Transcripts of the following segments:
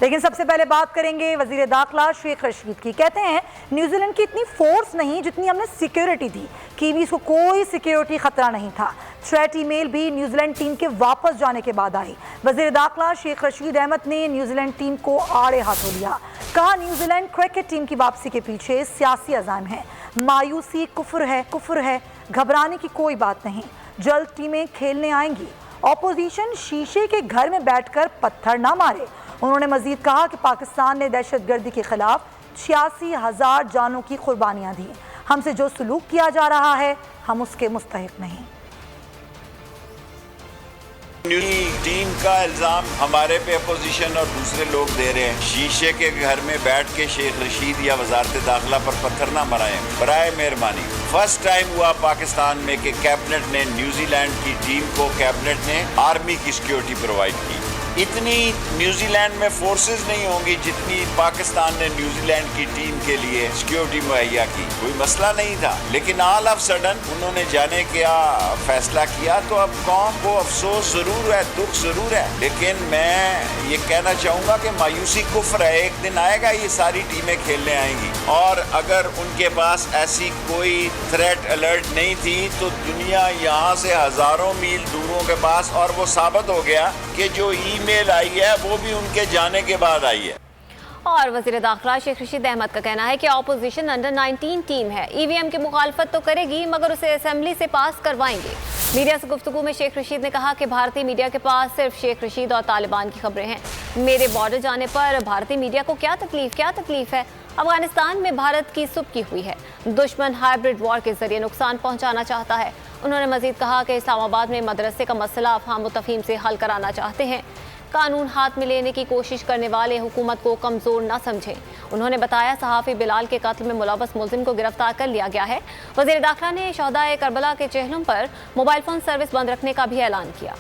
لیکن سب سے پہلے بات کریں گے وزیر داخلہ شیخ رشید کی۔ کہتے ہیں نیوزی لینڈ کی اتنی فورس نہیں جتنی ہم نے سیکیورٹی دی، کیویز کو کوئی سیکیورٹی خطرہ نہیں تھا۔ تھریٹ ای میل بھی نیوزی لینڈ ٹیم کے واپس جانے کے بعد آئی۔ وزیر داخلہ شیخ رشید احمد نے نیوزی لینڈ ٹیم کو آڑے ہاتھوں لیا، کہا نیوزی لینڈ کرکٹ ٹیم کی واپسی کے پیچھے سیاسی عزائم ہیں، مایوسی کفر ہے، گھبرانے کی کوئی بات نہیں، جلد ٹیمیں کھیلنے آئیں گی، اپوزیشن شیشے کے گھر میں بیٹھ کر پتھر نہ مارے۔ انہوں نے مزید کہا کہ پاکستان نے دہشت گردی کے خلاف 86,000 جانوں کی قربانیاں دیں، ہم سے جو سلوک کیا جا رہا ہے ہم اس کے مستحق نہیں۔ ٹیم کا الزام ہمارے پہ اپوزیشن اور دوسرے لوگ دے رہے ہیں، شیشے کے گھر میں بیٹھ کے شیخ رشید یا وزارت داخلہ پر پتھر نہ مرائیں، برائے مہربانی۔ فرسٹ ٹائم ہوا پاکستان میں کہ کیبنٹ نے نیوزی لینڈ کی ٹیم کو کیبنٹ نے آرمی کی سیکیورٹی پرووائڈ کی۔ اتنی نیوزی لینڈ میں فورسز نہیں ہوں گی جتنی پاکستان نے نیوزی لینڈ کی ٹیم کے لیے سیکیورٹی مہیا کی، کوئی مسئلہ نہیں تھا، لیکن آل آف سڈن انہوں نے جانے کیا فیصلہ کیا تو اب قوم کو افسوس ضرور ہے، دکھ ضرور ہے، لیکن میں یہ کہنا چاہوں گا کہ مایوسی کفر ہے۔ ایک دن آئے گا یہ ساری ٹیمیں کھیلنے آئیں گی، اور اگر ان کے پاس ایسی کوئی تھریٹ الرٹ نہیں تھی تو دنیا یہاں سے ہزاروں میل دوروں کے پاس، اور وہ ثابت ہو گیا کہ جو ای میل آئی ہے وہ بھی ان کے جانے کے بعد آئی ہے۔ اور وزیر داخلہ شیخ رشید احمد کا کہنا ہے کہ اپوزیشن انڈر 19 ٹیم ہے، ای وی ایم کی مخالفت تو کرے گی مگر اسے اسمبلی سے پاس کروائیں گے۔ میڈیا سے گفتگو میں شیخ رشید نے کہا کہ بھارتی میڈیا کے پاس صرف شیخ رشید اور طالبان کی خبریں ہیں، میرے بارڈر جانے پر بھارتی میڈیا کو کیا تکلیف ہے؟ افغانستان میں بھارت کی سبکی ہوئی ہے، دشمن ہائبرڈ وار کے ذریعے نقصان پہنچانا چاہتا ہے۔ انہوں نے مزید کہا کہ اسلام آباد میں مدرسے کا مسئلہ افہام و تفہیم سے حل کرانا چاہتے ہیں، قانون ہاتھ میں لینے کی کوشش کرنے والے حکومت کو کمزور نہ سمجھیں۔ انہوں نے بتایا صحافی بلال کے قتل میں ملوث ملزم کو گرفتار کر لیا گیا ہے۔ وزیر داخلہ نے شہدائے کربلا کے چہلم پر موبائل فون سروس بند رکھنے کا بھی اعلان کیا۔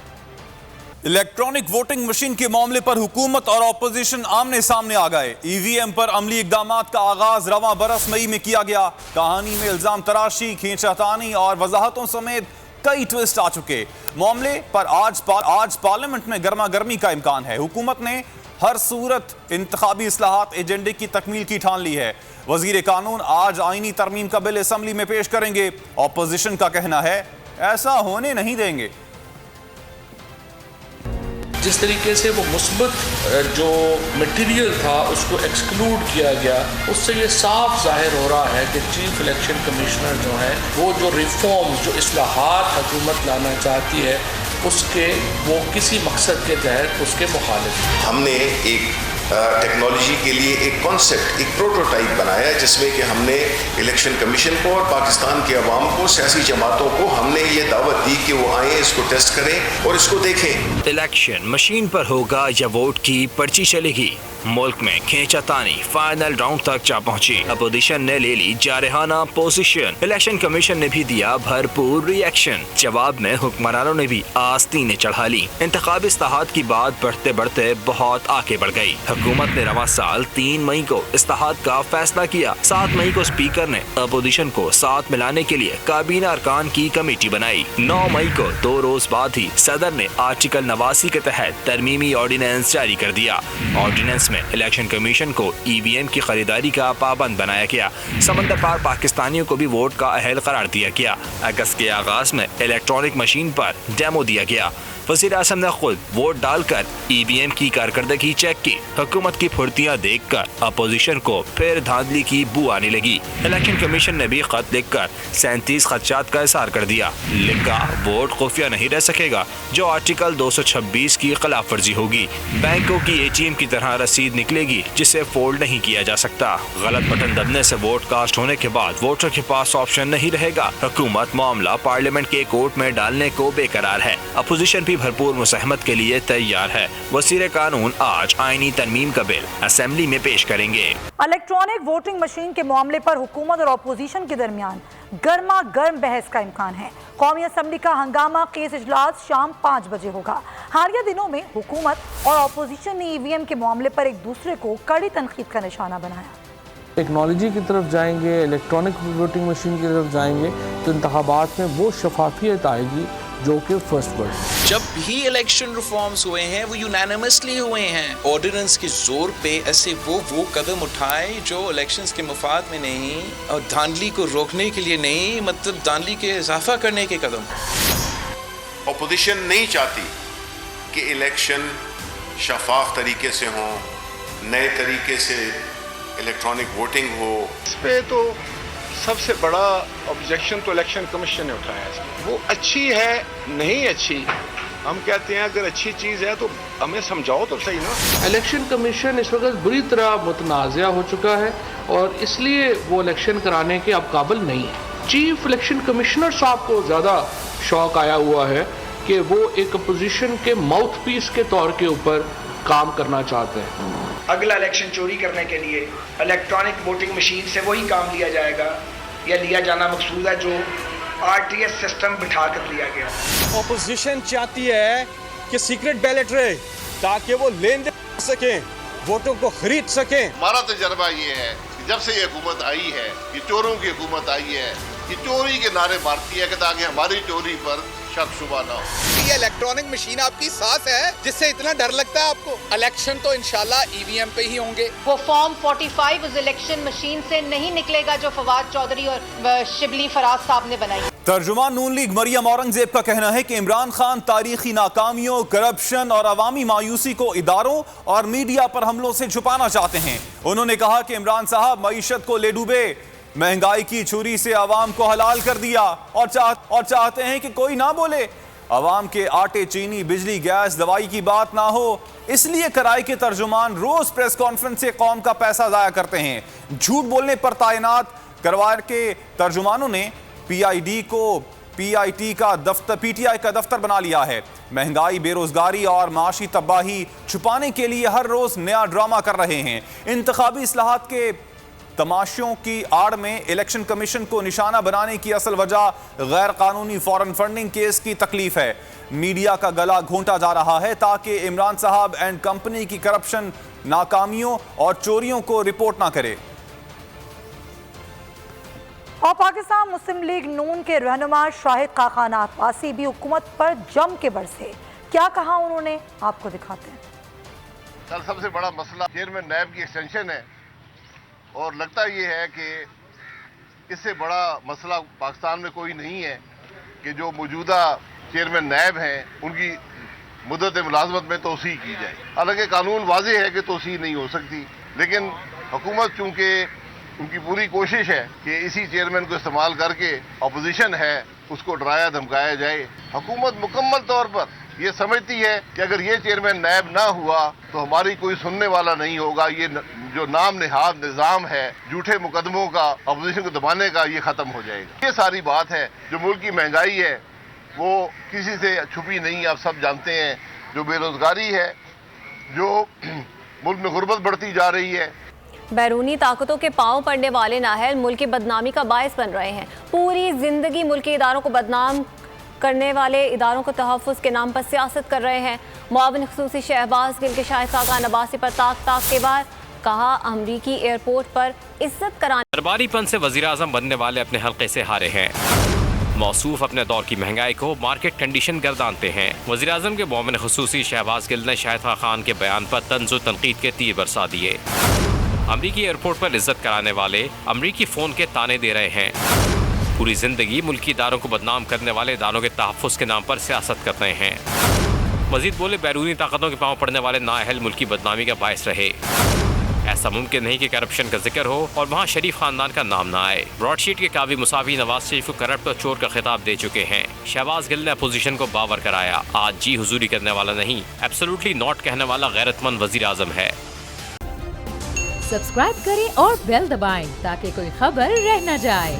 الیکٹرانک ووٹنگ مشین کے معاملے پر حکومت اور اپوزیشن آمنے سامنے آ گئے۔ ای وی ایم پر عملی اقدامات کا آغاز رواں برس مئی میں کیا گیا۔ کہانی میں الزام تراشی، کھینچتانی اور وضاحتوں سمیت کئی ٹوسٹ آ چکے۔ معاملے پر آج پارلیمنٹ میں گرما گرمی کا امکان ہے۔ حکومت نے ہر صورت انتخابی اصلاحات ایجنڈے کی تکمیل کی ٹھان لی ہے۔ وزیر قانون آج آئینی ترمیم کا بل اسمبلی میں پیش کریں گے۔ اپوزیشن کا کہنا ہے ایسا ہونے نہیں دیں گے۔ جس طریقے سے وہ مثبت جو مٹیریل تھا اس کو ایکسکلوڈ کیا گیا، اس سے یہ صاف ظاہر ہو رہا ہے کہ چیف الیکشن کمشنر جو ہے وہ جو ریفارمز، جو اصلاحات حکومت لانا چاہتی ہے اس کے وہ کسی مقصد کے تحت اس کے مخالف ہیں۔ ہم نے ایک ٹیکنالوجی کے لیے ایک کانسیپٹ، ایک پروٹوٹائپ بنایا جس میں کہ ہم نے الیکشن کمیشن کو اور پاکستان کے عوام کو، سیاسی جماعتوں کو ہم نے یہ دعوت دی کہ وہ آئیں، اس کو ٹیسٹ کریں اور اس کو دیکھیں۔ الیکشن مشین پر ہوگا یا ووٹ کی پرچی چلے گی؟ ملک میں کھینچا تانی فائنل راؤنڈ تک جا پہنچی۔ اپوزیشن نے لے لی جارحانہ پوزیشن، الیکشن کمیشن نے بھی دیا بھرپور ری ایکشن۔ جواب میں حکمرانوں نے بھی آستینیں چڑھا لی۔ انتخابی اصلاحات کی بات بڑھتے بڑھتے بہت آگے بڑھ گئی۔ حکومت نے رواں سال 3 مئی کو اصلاحات کا فیصلہ کیا۔ 7 مئی کو اسپیکر نے اپوزیشن کو ساتھ ملانے کے لیے کابینہ ارکان کی کمیٹی بنائی۔ 9 مئی کو 2 روز بعد ہی صدر نے آرٹیکل 89 کے تحت ترمیمی آرڈیننس جاری کر دیا۔ آرڈیننس میں الیکشن کمیشن کو ای وی ایم کی خریداری کا پابند بنایا گیا۔ سمندر پار پاکستانیوں کو بھی ووٹ کا اہل قرار دیا گیا۔ اگست کے آغاز میں الیکٹرانک مشین پر ڈیمو دیا گیا۔ وزیر اعظم نے خود ووٹ ڈال کر ای وی ایم کی کارکردگی چیک کی۔ حکومت کی پھرتیاں دیکھ کر اپوزیشن کو پھر دھاندلی کی بو آنے لگی۔ الیکشن کمیشن نے بھی خط لکھ کر 37 خدشات کا اظہار کر دیا۔ لکھا ووٹ خفیہ نہیں رہ سکے گا جو آرٹیکل 226 کی خلاف ورزی ہوگی۔ بینکوں کی اے ٹی ایم کی طرح رسید نکلے گی جسے فولڈ نہیں کیا جا سکتا۔ غلط بٹن دبنے سے ووٹ کاسٹ ہونے کے بعد ووٹر کے پاس آپشن نہیں رہے گا۔ حکومت معاملہ پارلیمنٹ کے کورٹ میں ڈالنے کو بے قرار ہے۔ اپوزیشن بھی بھرپور مزاحمت کے لیے تیار ہے۔ وزیر قانون آج آئینی ترمیم کا بل اسمبلی میں پیش کریں گے۔ الیکٹرانک ووٹنگ مشین کے معاملے پر حکومت اور اپوزیشن کے درمیان گرما گرم بحث کا امکان ہے۔ قومی اسمبلی کا ہنگامہ خیز اجلاس شام 5 بجے ہوگا۔ حالیہ دنوں میں حکومت اور اپوزیشن نے ای وی ایم کے معاملے پر ایک دوسرے کو کڑی تنقید کا نشانہ بنایا۔ ٹیکنالوجی کی طرف جائیں گے، الیکٹرانک ووٹنگ مشین کی طرف جائیں گے تو انتخابات میں وہ شفافیت آئے گی جو کہ فرسٹ ورڈ ہے۔ جب بھی الیکشن ریفارمز ہوئے ہیں وہ یونینیمسلی ہوئے ہیں. آرڈیننس کے زور پہ ایسے وہ قدم اٹھائے جو الیکشنز کے مفاد میں نہیں اور دھاندلی کو روکنے کے لیے نہیں، مطلب دھاندلی کے اضافہ کرنے کے قدم. اپوزیشن نہیں چاہتی کہ الیکشن شفاف طریقے سے ہوں، نئے طریقے سے الیکٹرانک ووٹنگ ہو. اس پہ تو سب سے بڑا آبجیکشن تو الیکشن کمیشن نے اٹھایا ہے. وہ اچھی ہے نہیں اچھی، ہم کہتے ہیں اگر اچھی چیز ہے تو ہمیں سمجھاؤ تو صحیح نا. الیکشن کمیشن اس وقت بری طرح متنازع ہو چکا ہے اور اس لیے وہ الیکشن کرانے کے اب قابل نہیں ہے. چیف الیکشن کمشنر صاحب کو زیادہ شوق آیا ہوا ہے کہ وہ ایک اپوزیشن کے ماؤتھ پیس کے طور کے اوپر کام کرنا چاہتے ہیں. اگلا الیکشن چوری کرنے کے لیے الیکٹرانک ووٹنگ مشین سے وہی کام لیا جائے گا یا لیا جانا مقصود ہے جو RTS سسٹم بٹھا کر لیا گیا. اپوزیشن چاہتی ہے کہ سیکرٹ بیلٹ رہے تاکہ وہ لین دین کر سکیں، ووٹوں کو خرید سکیں. ہمارا تجربہ یہ ہے کہ جب سے یہ حکومت آئی ہے، یہ چوروں کی حکومت آئی ہے، یہ چوری کے نعرے مارتی ہے کہ تاکہ ہماری چوری پر شک شبہ نہ ہو. یہ الیکٹرانک مشین آپ کی سانس ہے جس سے اتنا ڈر لگتا ہے آپ کو. الیکشن تو انشاءاللہ EVM پہ ہی ہوں گے. وہ فارم 45 اس الیکشن مشین سے نہیں نکلے گا جو فواد چودھری اور شبلی فراز صاحب نے بنائی. ترجمان نون لیگ مریم اورنگزیب کا کہنا ہے کہ عمران خان تاریخی ناکامیوں، کرپشن اور عوامی مایوسی کو اداروں اور میڈیا پر حملوں سے چھپانا چاہتے ہیں. انہوں نے کہا کہ عمران صاحب معیشت کو لے ڈوبے، مہنگائی کی چھری سے عوام کو حلال کر دیا اور چاہتے ہیں کہ کوئی نہ بولے، عوام کے آٹے، چینی، بجلی، گیس، دوائی کی بات نہ ہو. اس لیے کرائے کے ترجمان روز پریس کانفرنس سے قوم کا پیسہ ضائع کرتے ہیں. جھوٹ بولنے پر تعینات کرائے کے ترجمانوں نے PID کو PIT کا دفتر PTI کا دفتر بنا لیا ہے. مہنگائی، بے روزگاری اور معاشی تباہی چھپانے کے لیے ہر روز نیا ڈرامہ کر رہے ہیں. انتخابی اصلاحات کے تماشوں کی آڑ میں الیکشن کمیشن کو نشانہ بنانے کی اصل وجہ غیر قانونی فورن فنڈنگ کیس کی تکلیف ہے. میڈیا کا گلا گھونٹا جا رہا ہے تاکہ عمران صاحب اینڈ کمپنی کی کرپشن، ناکامیوں اور چوریوں کو رپورٹ نہ کرے. اور پاکستان مسلم لیگ نون کے رہنما شاہد خاقان عباسی بھی حکومت پر جم کے برسے. کیا کہا انہوں نے، آپ کو دکھاتے ہیں. کل سب سے بڑا مسئلہ چیئرمین نیب کی ایکسٹینشن ہے اور لگتا یہ ہے کہ اس سے بڑا مسئلہ پاکستان میں کوئی نہیں ہے کہ جو موجودہ چیئرمین نیب ہیں ان کی مدت ملازمت میں توسیع کی جائے. حالانکہ قانون واضح ہے کہ توسیع نہیں ہو سکتی، لیکن حکومت چونکہ ان کی پوری کوشش ہے کہ اسی چیئرمین کو استعمال کر کے اپوزیشن ہے اس کو ڈرایا دھمکایا جائے. حکومت مکمل طور پر یہ سمجھتی ہے کہ اگر یہ چیئرمین نیب نہ ہوا تو ہماری کوئی سننے والا نہیں ہوگا. یہ جو نام نہاد نظام ہے جھوٹے مقدموں کا، اپوزیشن کو دبانے کا، یہ ختم ہو جائے گا. یہ ساری بات ہے. جو ملک کی مہنگائی ہے وہ کسی سے چھپی نہیں، آپ سب جانتے ہیں. جو بے روزگاری ہے، جو ملک میں غربت بڑھتی جا رہی ہے. بیرونی طاقتوں کے پاؤں پڑنے والے نااہل ملک کی بدنامی کا باعث بن رہے ہیں. پوری زندگی ملکی اداروں کو بدنام کرنے والے اداروں کو تحفظ کے نام پر سیاست کر رہے ہیں. معاون خصوصی شہباز گل کے شاہد خاقان عباسی پر تاک کے بعد کہا امریکی ایئرپورٹ پر عزت کرانے درباری پن سے وزیراعظم بننے والے اپنے حلقے سے ہارے ہیں. موصوف اپنے دور کی مہنگائی کو مارکیٹ کنڈیشن گردانتے ہیں. وزیراعظم کے معاون خصوصی شہباز گل نے شاہد خاقان کے بیان پر طنز و تنقید کے تیر برسا دیے. امریکی ایئرپورٹ پر عزت کرانے والے امریکی فون کے تانے دے رہے ہیں. پوری زندگی ملکی اداروں کو بدنام کرنے والے اداروں کے تحفظ کے نام پر سیاست کر رہے ہیں. مزید بولے بیرونی طاقتوں کے پاؤں پڑنے والے نااہل ملکی بدنامی کا باعث رہے. ایسا ممکن نہیں کہ کرپشن کا ذکر ہو اور وہاں شریف خاندان کا نام نہ آئے. براڈ شیٹ کے قاضی مساوی نواز شریف کو کرپٹ اور چور کا خطاب دے چکے ہیں. شہباز گل نے اپوزیشن کو باور کرایا. آج جی حضوری کرنے والا نہیں، ایبسولوٹلی ناٹ کہنے والا غیرت مند وزیر اعظم ہے. سبسکرائب کریں اور بیل دبائیں تاکہ کوئی خبر رہ نہ جائے.